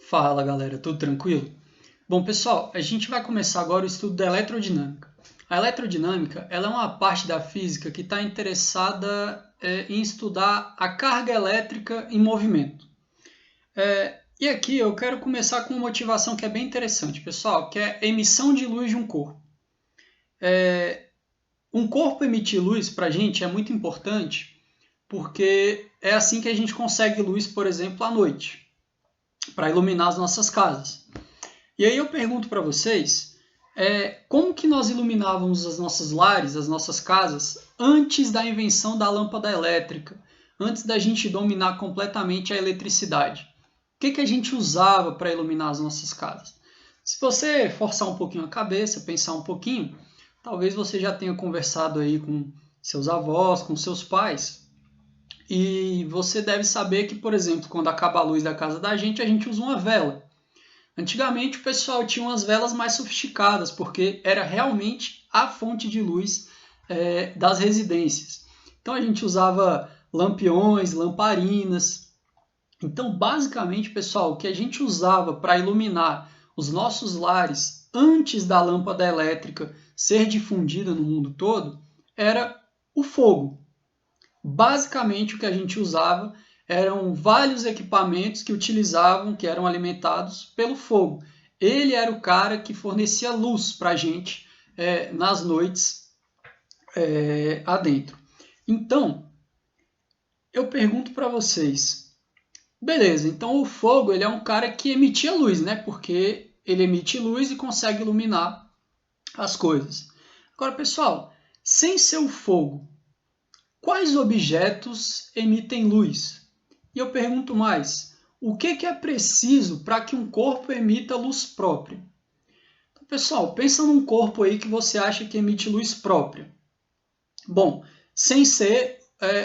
Fala galera, tudo tranquilo? Bom pessoal, a gente vai começar agora o estudo da eletrodinâmica. A eletrodinâmica ela é uma parte da física que está interessada em estudar a carga elétrica em movimento. E aqui eu quero começar com uma motivação que é bem interessante, pessoal, que é a emissão de luz de um corpo. Um corpo emitir luz para a gente é muito importante porque é assim que a gente consegue luz, por exemplo, à noite, para iluminar as nossas casas. E aí eu pergunto para vocês, como que nós iluminávamos as nossas lares, as nossas casas, antes da invenção da lâmpada elétrica, antes da gente dominar completamente a eletricidade? O que a gente usava para iluminar as nossas casas? Se você forçar um pouquinho a cabeça, pensar um pouquinho, talvez você já tenha conversado aí com seus avós, com seus pais, e você deve saber que, por exemplo, quando acaba a luz da casa da gente, a gente usa uma vela. Antigamente o pessoal tinha umas velas mais sofisticadas, porque era realmente a fonte de luz das residências. Então a gente usava lampiões, lamparinas. Então basicamente, pessoal, o que a gente usava para iluminar os nossos lares antes da lâmpada elétrica ser difundida no mundo todo era o fogo. Basicamente o que a gente usava eram vários equipamentos que eram alimentados pelo fogo. Ele era o cara que fornecia luz para a gente nas noites adentro. Então, eu pergunto para vocês, beleza, então o fogo ele é um cara que emitia luz, né? Porque ele emite luz e consegue iluminar as coisas. Agora, pessoal, sem ser o fogo, quais objetos emitem luz? E eu pergunto mais, o que é preciso para que um corpo emita luz própria? Então, pessoal, pensa num corpo aí que você acha que emite luz própria. Bom, sem ser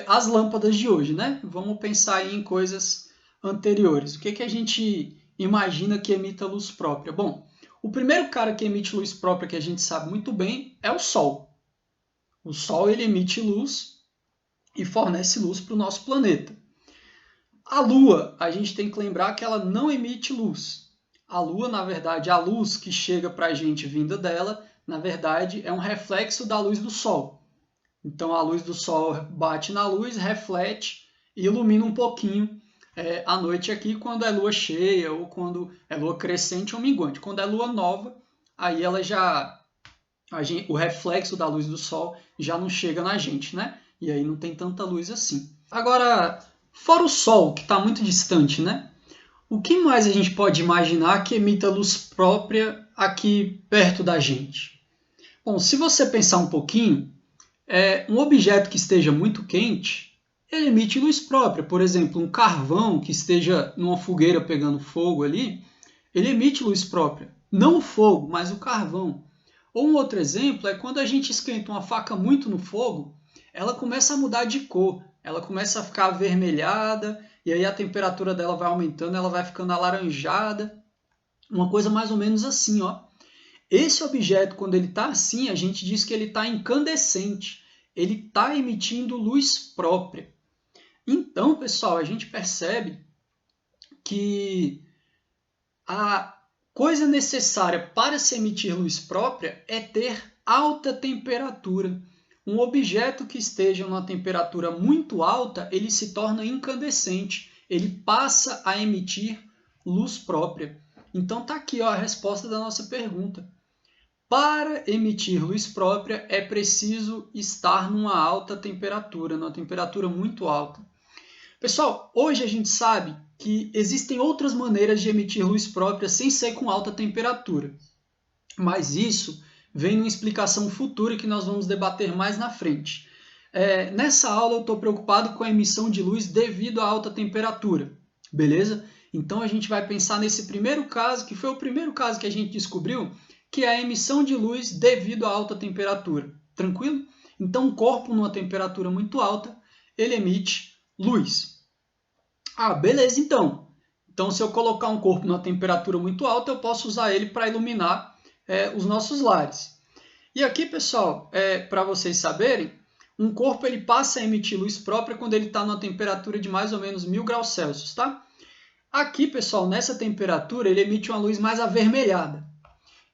as lâmpadas de hoje, né? Vamos pensar aí em coisas anteriores. O que a gente imagina que emita luz própria? Bom, o primeiro cara que emite luz própria que a gente sabe muito bem é o Sol. O Sol ele emite luz e fornece luz para o nosso planeta. A Lua, a gente tem que lembrar que ela não emite luz. A Lua, na verdade, a luz que chega para a gente vinda dela, na verdade, é um reflexo da luz do Sol. Então, a luz do Sol bate na luz, reflete e ilumina um pouquinho a noite aqui quando é lua cheia ou quando é lua crescente ou minguante. Quando é lua nova, aí ela o reflexo da luz do Sol já não chega na gente, né? E aí não tem tanta luz assim. Agora, fora o Sol, que está muito distante, né? O que mais a gente pode imaginar que emita luz própria aqui perto da gente? Bom, se você pensar um pouquinho, um objeto que esteja muito quente, ele emite luz própria. Por exemplo, um carvão que esteja numa fogueira pegando fogo ali, ele emite luz própria. Não o fogo, mas o carvão. Ou um outro exemplo é quando a gente esquenta uma faca muito no fogo, ela começa a mudar de cor, ela começa a ficar avermelhada, e aí a temperatura dela vai aumentando, ela vai ficando alaranjada, uma coisa mais ou menos assim, ó. Esse objeto, quando ele está assim, a gente diz que ele está incandescente, ele está emitindo luz própria. Então, pessoal, a gente percebe que a coisa necessária para se emitir luz própria é ter alta temperatura. Um objeto que esteja numa temperatura muito alta, ele se torna incandescente, ele passa a emitir luz própria. Então tá aqui ó, a resposta da nossa pergunta. Para emitir luz própria é preciso estar numa alta temperatura, numa temperatura muito alta. Pessoal, hoje a gente sabe que existem outras maneiras de emitir luz própria sem ser com alta temperatura. Mas isso vem numa explicação futura que nós vamos debater mais na frente. Nessa aula eu estou preocupado com a emissão de luz devido à alta temperatura, beleza? Então a gente vai pensar nesse primeiro caso, que foi o primeiro caso que a gente descobriu, que é a emissão de luz devido à alta temperatura. Tranquilo? Então um corpo numa temperatura muito alta, ele emite luz. Ah, beleza então. Então se eu colocar um corpo numa temperatura muito alta, eu posso usar ele para iluminar os nossos lares. E aqui, pessoal, para vocês saberem, um corpo ele passa a emitir luz própria quando ele está numa temperatura de mais ou menos 1000 graus Celsius, tá? Aqui, pessoal, nessa temperatura, ele emite uma luz mais avermelhada.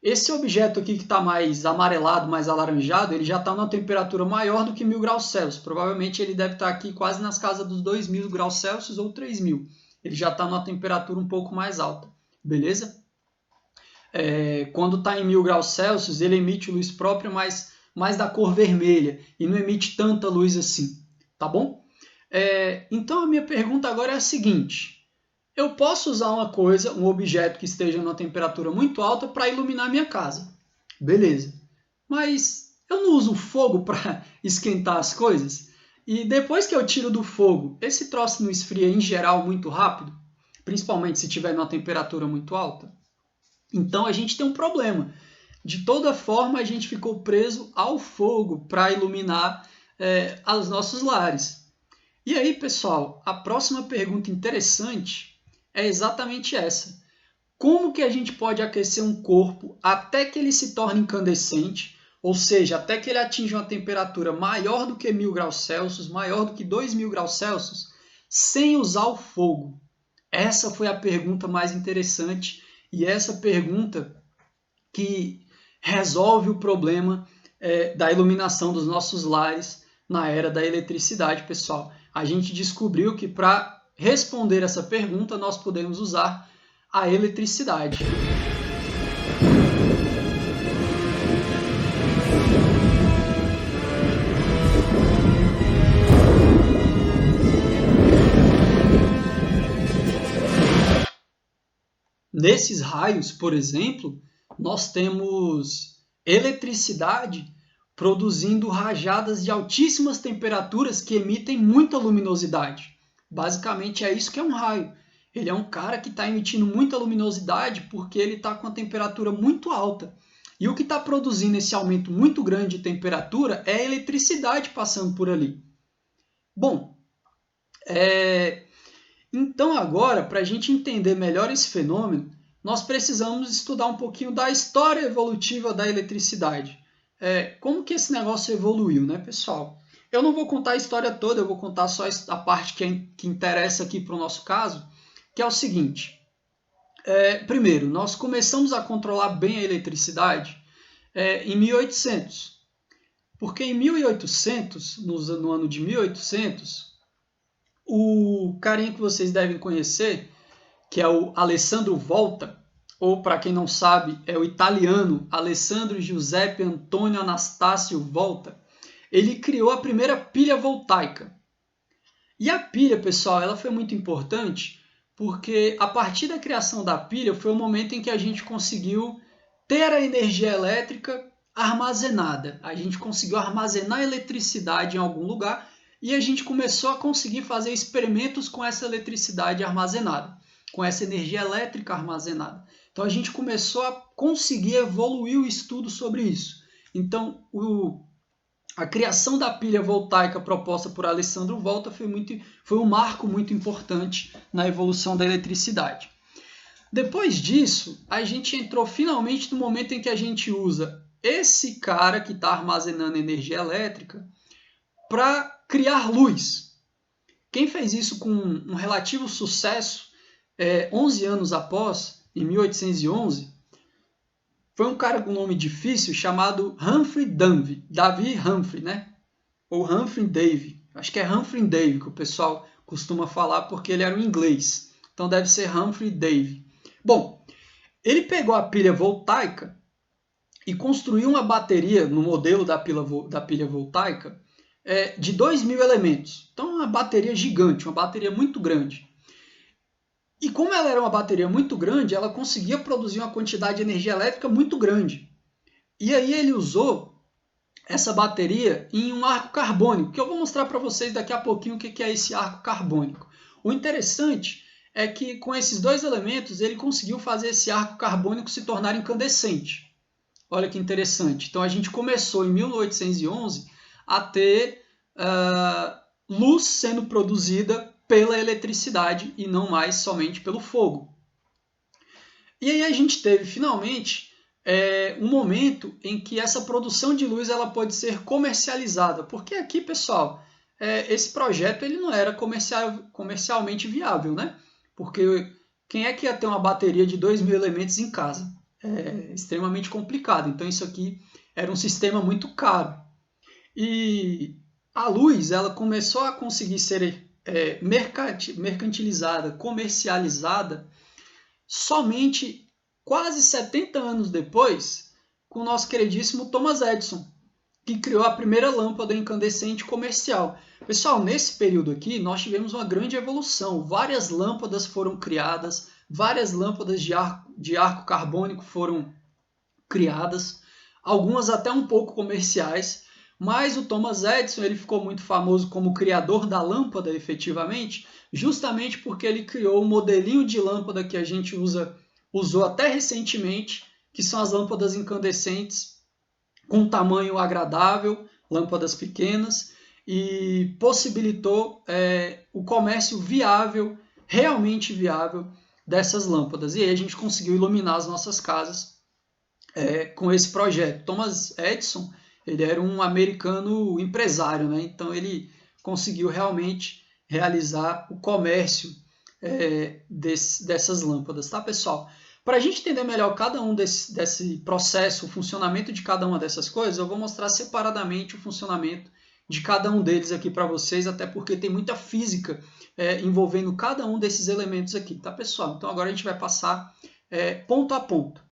Esse objeto aqui que está mais amarelado, mais alaranjado, ele já está numa temperatura maior do que 1000 graus Celsius. Provavelmente ele deve estar aqui quase nas casas dos 2000 graus Celsius ou 3000. Ele já está numa temperatura um pouco mais alta, beleza? Quando está em 1000 graus Celsius, ele emite luz própria, mas mais da cor vermelha, e não emite tanta luz assim, tá bom? Então a minha pergunta agora é a seguinte: eu posso usar uma coisa, um objeto que esteja numa temperatura muito alta para iluminar minha casa. Beleza. Mas eu não uso fogo para esquentar as coisas? E depois que eu tiro do fogo, esse troço não esfria em geral muito rápido? Principalmente se estiver numa temperatura muito alta? Então a gente tem um problema. De toda forma, a gente ficou preso ao fogo para iluminar os nossos lares. E aí, pessoal, a próxima pergunta interessante é exatamente essa. Como que a gente pode aquecer um corpo até que ele se torne incandescente, ou seja, até que ele atinja uma temperatura maior do que 1000 graus Celsius, maior do que 2000 graus Celsius, sem usar o fogo? Essa foi a pergunta mais interessante e essa pergunta que resolve o problema da iluminação dos nossos lares na era da eletricidade, pessoal. A gente descobriu que para responder essa pergunta, nós podemos usar a eletricidade. Nesses raios, por exemplo, nós temos eletricidade produzindo rajadas de altíssimas temperaturas que emitem muita luminosidade. Basicamente é isso que é um raio. Ele é um cara que está emitindo muita luminosidade porque ele está com a temperatura muito alta. E o que está produzindo esse aumento muito grande de temperatura é a eletricidade passando por ali. Bom, então agora, para a gente entender melhor esse fenômeno, nós precisamos estudar um pouquinho da história evolutiva da eletricidade. Como que esse negócio evoluiu, né, pessoal? Eu não vou contar a história toda, eu vou contar só a parte que interessa aqui para o nosso caso, que é o seguinte. Primeiro, nós começamos a controlar bem a eletricidade em 1800. Porque em 1800, no ano de 1800, o carinha que vocês devem conhecer, que é o Alessandro Volta, ou para quem não sabe, é o italiano Alessandro Giuseppe Antonio Anastasio Volta, ele criou a primeira pilha voltaica. E a pilha, pessoal, ela foi muito importante porque a partir da criação da pilha foi o momento em que a gente conseguiu ter a energia elétrica armazenada. A gente conseguiu armazenar eletricidade em algum lugar e a gente começou a conseguir fazer experimentos com essa eletricidade armazenada, com essa energia elétrica armazenada. Então a gente começou a conseguir evoluir o estudo sobre isso. Então a criação da pilha voltaica proposta por Alessandro Volta foi um marco muito importante na evolução da eletricidade. Depois disso, a gente entrou finalmente no momento em que a gente usa esse cara que está armazenando energia elétrica para criar luz. Quem fez isso com um relativo sucesso, 11 anos após, em 1811, foi um cara com nome difícil chamado Humphrey Davy, Davy Humphrey, né? Ou Humphrey Davy. Acho que é Humphrey Davy que o pessoal costuma falar porque ele era um inglês. Então deve ser Humphrey Davy. Bom, ele pegou a pilha voltaica e construiu uma bateria no modelo da pilha voltaica de 2000 elementos. Então uma bateria gigante, uma bateria muito grande. E como ela era uma bateria muito grande, ela conseguia produzir uma quantidade de energia elétrica muito grande. E aí ele usou essa bateria em um arco carbônico, que eu vou mostrar para vocês daqui a pouquinho o que é esse arco carbônico. O interessante é que com esses dois elementos ele conseguiu fazer esse arco carbônico se tornar incandescente. Olha que interessante. Então a gente começou em 1811 a ter luz sendo produzida pela eletricidade e não mais somente pelo fogo. E aí a gente teve finalmente um momento em que essa produção de luz ela pode ser comercializada, porque aqui, pessoal, esse projeto ele não era comercialmente viável, né? Porque Quem é que ia ter uma bateria de 2.000 elementos em casa? É extremamente complicado. Então isso aqui era um sistema muito caro. E a luz, ela começou a conseguir ser mercantilizada, comercializada, somente quase 70 anos depois, com o nosso queridíssimo Thomas Edison, que criou a primeira lâmpada incandescente comercial. Pessoal, nesse período aqui, nós tivemos uma grande evolução. Várias lâmpadas foram criadas, várias lâmpadas de arco carbônico foram criadas, algumas até um pouco comerciais, mas o Thomas Edison ele ficou muito famoso como criador da lâmpada, efetivamente, justamente porque ele criou o modelinho de lâmpada que a gente usou até recentemente, que são as lâmpadas incandescentes com tamanho agradável, lâmpadas pequenas, e possibilitou o comércio viável, realmente viável, dessas lâmpadas. E aí a gente conseguiu iluminar as nossas casas com esse projeto. Thomas Edison, ele era um americano empresário, né? Então ele conseguiu realmente realizar o comércio dessas lâmpadas, tá, pessoal? Para a gente entender melhor cada um desse processo, o funcionamento de cada uma dessas coisas, eu vou mostrar separadamente o funcionamento de cada um deles aqui para vocês, até porque tem muita física envolvendo cada um desses elementos aqui, tá, pessoal? Então agora a gente vai passar ponto a ponto.